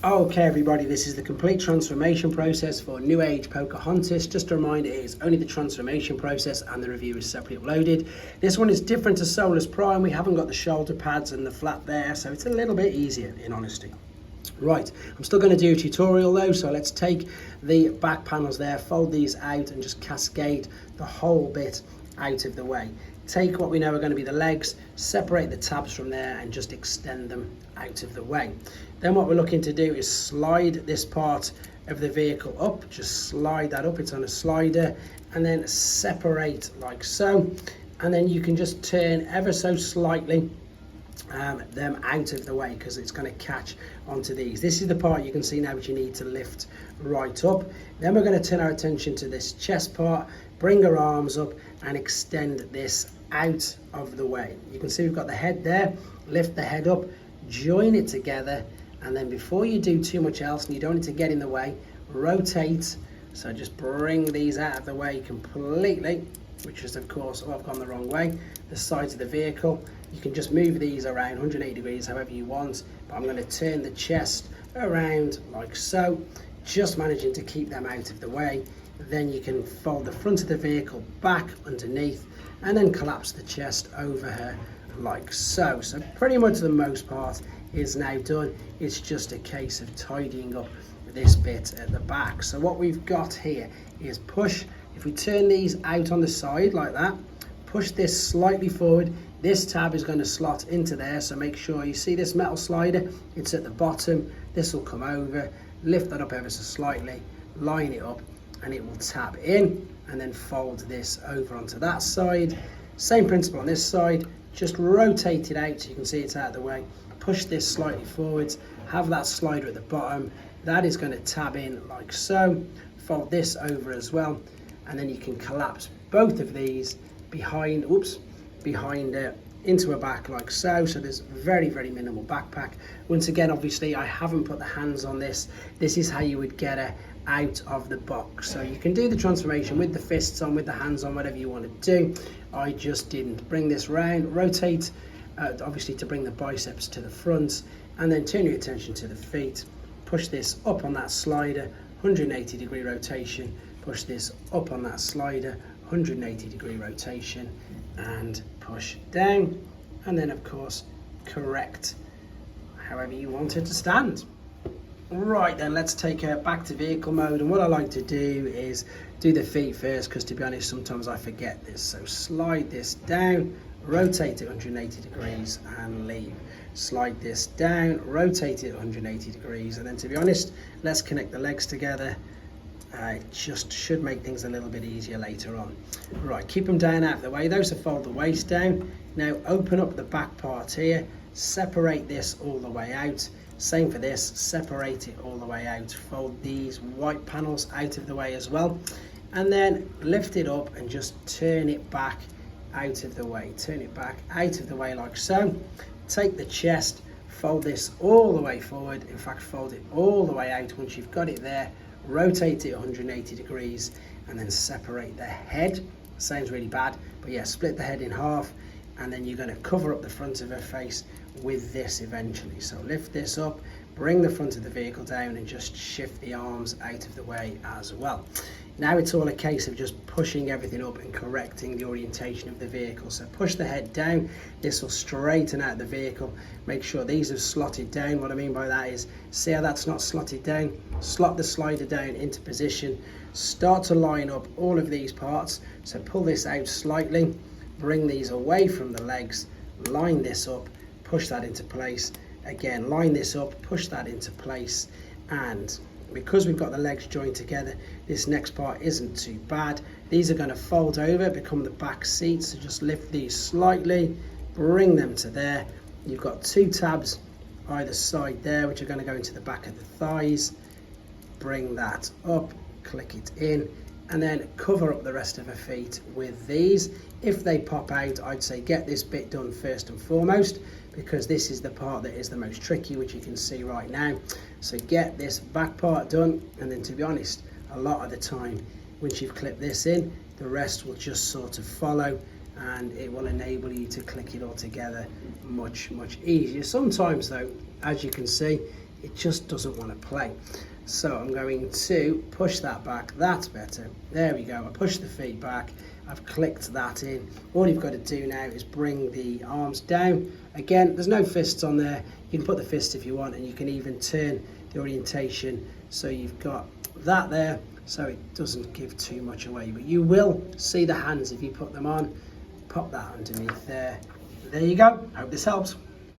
Okay everybody, this is the complete transformation process for Newage Pocahontas. Just a reminder, it is only the transformation process and the review is separately uploaded. This one is different to Solus Prime. We haven't got the shoulder pads and the flap there, so it's a little bit easier in honesty. Right, I'm still going to do a tutorial though, so let's take the back panels there, fold these out and just cascade the whole bit out of the way. Take what we know are going to be the legs, separate the tabs from there and just extend them out of the way. Then what we're looking to do is slide this part of the vehicle up, just slide that up, it's on a slider, and then separate like so. And then you can just turn ever so slightly them out of the way because it's going to catch onto these. This is the part you can see now which you need to lift right up. Then we're going to turn our attention to this chest part, bring our arms up and extend this out of the way. You can see we've got the head there, lift the head up, join it together, and then before you do too much else and you don't need to get in the way, rotate. So just bring these out of the way completely, which is of course, oh I've gone the wrong way, the sides of the vehicle. You can just move these around 180 degrees however you want, but I'm going to turn the chest around like so, just managing to keep them out of the way. Then you can fold the front of the vehicle back underneath and then collapse the chest over her like so. So pretty much the most part is now done. It's just a case of tidying up this bit at the back. So what we've got here is push. If we turn these out on the side like that, push this slightly forward, this tab is going to slot into there, so make sure you see this metal slider, it's at the bottom. This will come over, lift that up ever so slightly, line it up and it will tap in, and then fold this over onto that side. Same principle on this side, just rotate it out so you can see it's out of the way. Push this slightly forwards, have that slider at the bottom, that is going to tab in like so. Fold this over as well, and then you can collapse both of these behind into a back like so. So there's very minimal backpack. Once again, obviously I haven't put the hands on this. This is how you would get her out of the box. So you can do the transformation with the fists on, with the hands on, whatever you want to do. I just didn't. Bring this round, rotate obviously to bring the biceps to the front, and then turn your attention to the feet. Push this up on that slider, 180 degree rotation. Push this up on that slider, 180 degree rotation, and push down, and then of course correct however you want it to stand. Right, then let's take her back to vehicle mode, and what I like to do is do the feet first because to be honest sometimes I forget this. So slide this down, rotate it 180 degrees and leave. Slide this down, rotate it 180 degrees, and then to be honest, let's connect the legs together. It just should make things a little bit easier later on. Right, keep them down out of the way though, so fold the waist down. Now open up the back part here, separate this all the way out. Same for this, separate it all the way out. Fold these white panels out of the way as well. And then lift it up and just turn it back out of the way. Turn it back out of the way like so. Take the chest, fold this all the way forward. In fact, fold it all the way out once you've got it there. Rotate it 180 degrees and then separate the head. Sounds really bad, but yeah, split the head in half, and then you're going to cover up the front of her face with this eventually. So lift this up, bring the front of the vehicle down and just shift the arms out of the way as well. Now it's all a case of just pushing everything up and correcting the orientation of the vehicle. So push the head down, this will straighten out the vehicle. Make sure these are slotted down. What I mean by that is, see how that's not slotted down? Slot the slider down into position. Start to line up all of these parts. So pull this out slightly, bring these away from the legs, line this up, push that into place. Again, line this up, push that into place, and because we've got the legs joined together, this next part isn't too bad. These are going to fold over, become the back seats, so just lift these slightly, bring them to there. You've got two tabs either side there which are going to go into the back of the thighs. Bring that up, click it in, and then cover up the rest of her feet with these. If they pop out, I'd say get this bit done first and foremost, because this is the part that is the most tricky, which you can see right now. So get this back part done, and then to be honest, a lot of the time once you've clipped this in, the rest will just sort of follow, and it will enable you to click it all together much easier. Sometimes though, as you can see, it just doesn't want to play. So I'm going to push that back. That's better. There we go. I push the feet back. I've clicked that in. All you've got to do now is bring the arms down. Again, there's no fists on there. You can put the fist if you want, and you can even turn the orientation so you've got that there, so it doesn't give too much away. But you will see the hands if you put them on. Pop that underneath there. There you go. Hope this helps.